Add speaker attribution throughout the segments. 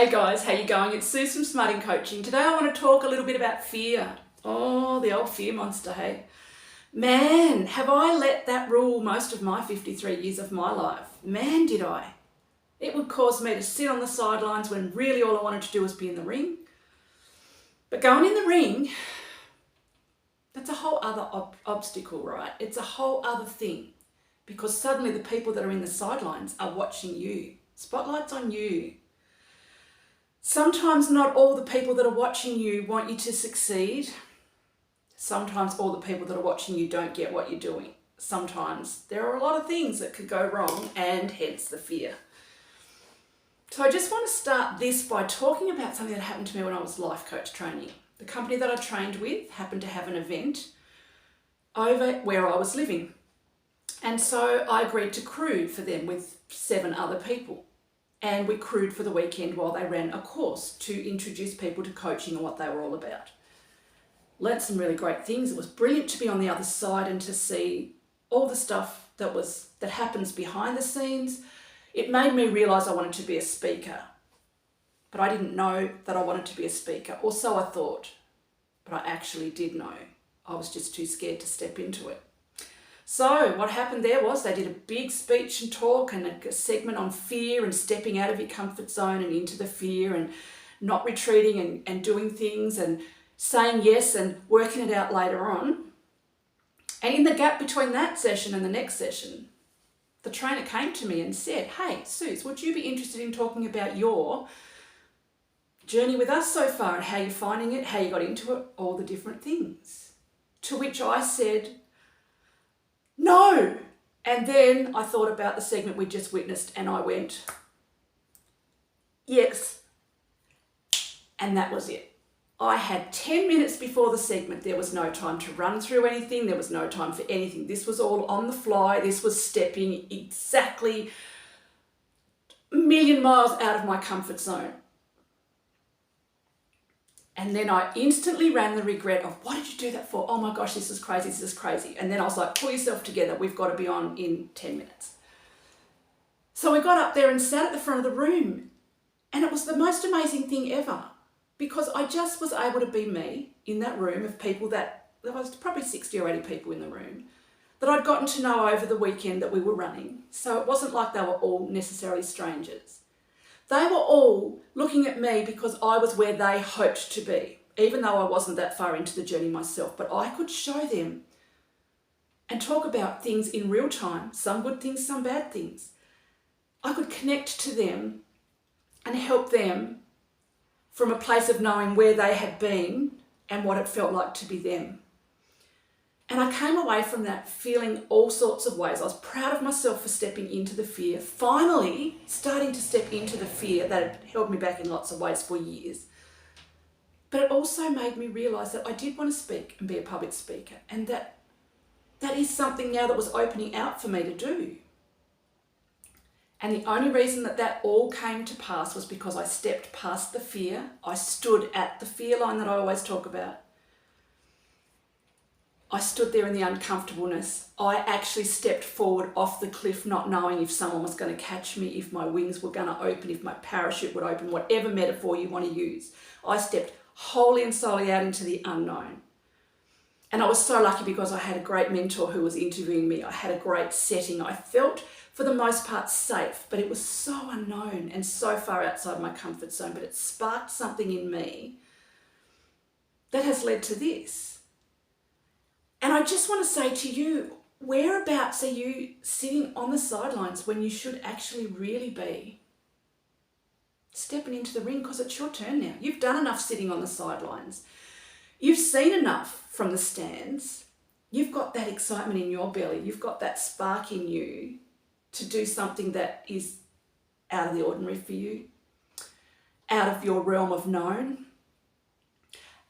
Speaker 1: Hey guys, how you going? It's Sue from Smarting Coaching. Today I want to talk a little bit about fear. Oh, the old fear monster, hey? Man, have I let that rule most of my 53 years of my life. Man, did I. It would cause me to sit on the sidelines when really all I wanted to do was be in the ring. But going in the ring, that's a whole other obstacle, right? It's a whole other thing because suddenly the people that are in the sidelines are watching you. Spotlight's on you. Sometimes not all the people that are watching you want you to succeed. Sometimes all the people that are watching you don't get what you're doing. Sometimes there are a lot of things that could go wrong and hence the fear. So I just want to start this by talking about something that happened to me when I was life coach training. The company that I trained with happened to have an event over where I was living. And so I agreed to crew for them with 7 other people. And we crewed for the weekend while they ran a course to introduce people to coaching and what they were all about. Learned some really great things. It was brilliant to be on the other side and to see all the stuff that happens behind the scenes. It made me realise I wanted to be a speaker, but I didn't know that I wanted to be a speaker, or so I thought, but I actually did know. I was just too scared to step into it. So what happened there was they did a big speech and talk and a segment on fear and stepping out of your comfort zone and into the fear and not retreating and doing things and saying yes and working it out later on. And in the gap between that session and the next session, the trainer came to me and said, "Hey, Suze, would you be interested in talking about your journey with us so far and how you're finding it, how you got into it, all the different things?" To which I said, "No." And then I thought about the segment we just witnessed and I went, "Yes." And that was it. I had 10 minutes before the segment. There was no time to run through anything. There was no time for anything. This was all on the fly. This was stepping exactly a million miles out of my comfort zone. And then I instantly ran the regret of, what did you do that for? Oh my gosh, this is crazy, this is crazy. And then I was like, pull yourself together. We've got to be on in 10 minutes. So we got up there and sat at the front of the room. And it was the most amazing thing ever because I just was able to be me in that room of people there was probably 60 or 80 people in the room that I'd gotten to know over the weekend that we were running. So it wasn't like they were all necessarily strangers. They were all looking at me because I was where they hoped to be, even though I wasn't that far into the journey myself. But I could show them and talk about things in real time, some good things, some bad things. I could connect to them and help them from a place of knowing where they had been and what it felt like to be them. And I came away from that feeling all sorts of ways. I was proud of myself for stepping into the fear, finally starting to step into the fear that had held me back in lots of ways for years. But it also made me realise that I did want to speak and be a public speaker, and that is something now that was opening out for me to do. And the only reason that all came to pass was because I stepped past the fear. I stood at the fear line that I always talk about. I stood there in the uncomfortableness. I actually stepped forward off the cliff not knowing if someone was going to catch me, if my wings were going to open, if my parachute would open, whatever metaphor you want to use. I stepped wholly and solely out into the unknown. And I was so lucky because I had a great mentor who was interviewing me. I had a great setting. I felt, for the most part, safe, but it was so unknown and so far outside my comfort zone. But it sparked something in me that has led to this. And I just want to say to you, whereabouts are you sitting on the sidelines when you should actually really be stepping into the ring? Because it's your turn now. You've done enough sitting on the sidelines. You've seen enough from the stands. You've got that excitement in your belly. You've got that spark in you to do something that is out of the ordinary for you, out of your realm of known,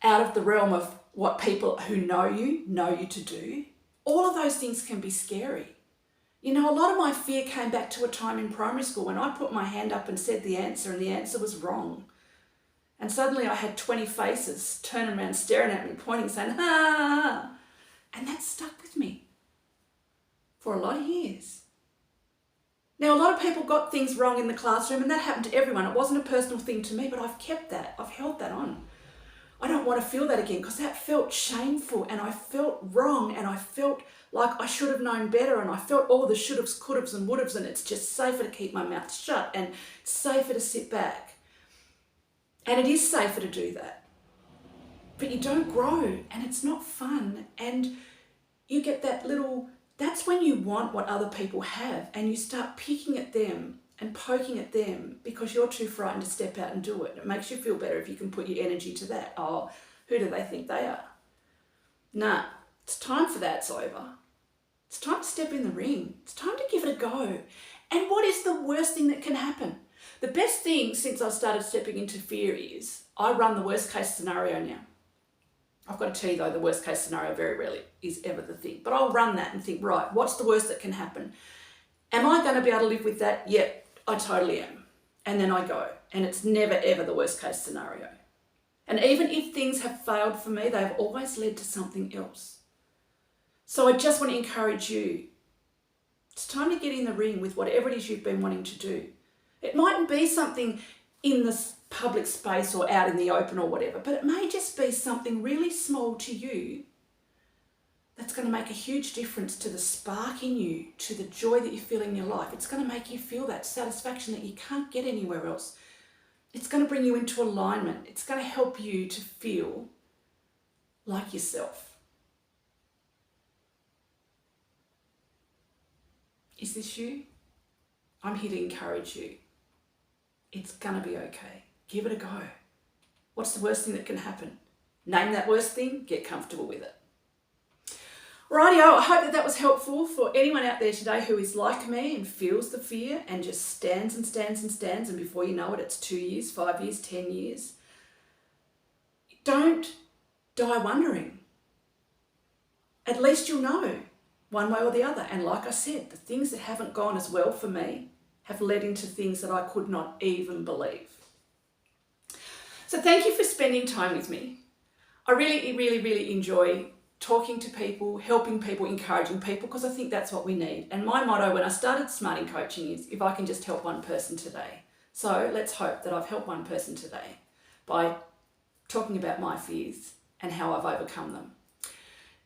Speaker 1: out of the realm of what people who know you to do. All of those things can be scary. You know, a lot of my fear came back to a time in primary school when I put my hand up and said the answer and the answer was wrong. And suddenly I had 20 faces turning around, staring at me, pointing, saying, "Ah!" And that stuck with me for a lot of years. Now, a lot of people got things wrong in the classroom, and that happened to everyone. It wasn't a personal thing to me, but I've kept that. I've held that on. I don't want to feel that again, because that felt shameful, and I felt wrong, and I felt like I should have known better, and I felt all the should haves, could haves, and would haves, and it's just safer to keep my mouth shut, and it's safer to sit back. And it is safer to do that. But you don't grow, and it's not fun, and you get that little, that's when you want what other people have, and you start picking at them and poking at them because you're too frightened to step out and do it. It makes you feel better if you can put your energy to that. Oh, who do they think they are? Nah, it's time for that. It's over. It's time to step in the ring. It's time to give it a go. And what is the worst thing that can happen? The best thing since I've started stepping into fear is I run the worst case scenario now. I've got to tell you though, the worst case scenario very rarely is ever the thing. But I'll run that and think, right, what's the worst that can happen? Am I going to be able to live with that? Yep, I totally am. And then I go. And it's never ever the worst case scenario. And even if things have failed for me, they have always led to something else. So I just want to encourage you. It's time to get in the ring with whatever it is you've been wanting to do. It mightn't be something in the public space or out in the open or whatever, but it may just be something really small to you that's going to make a huge difference to the spark in you, to the joy that you feel in your life. It's going to make you feel that satisfaction that you can't get anywhere else. It's going to bring you into alignment. It's going to help you to feel like yourself. Is this you? I'm here to encourage you. It's going to be okay. Give it a go. What's the worst thing that can happen? Name that worst thing, get comfortable with it. Rightio, I hope that was helpful for anyone out there today who is like me and feels the fear and just stands and stands and stands, and before you know it, it's 2 years, 5 years, 10 years. Don't die wondering. At least you'll know one way or the other. And like I said, the things that haven't gone as well for me have led into things that I could not even believe. So thank you for spending time with me. I really enjoy talking to people, helping people, encouraging people, because I think that's what we need. And my motto when I started Smarting Coaching is, if I can just help one person today. So let's hope that I've helped one person today by talking about my fears and how I've overcome them.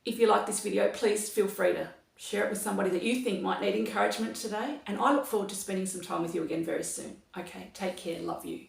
Speaker 1: If you like this video, please feel free to share it with somebody that you think might need encouragement today. And I look forward to spending some time with you again very soon. Okay, take care. Love you.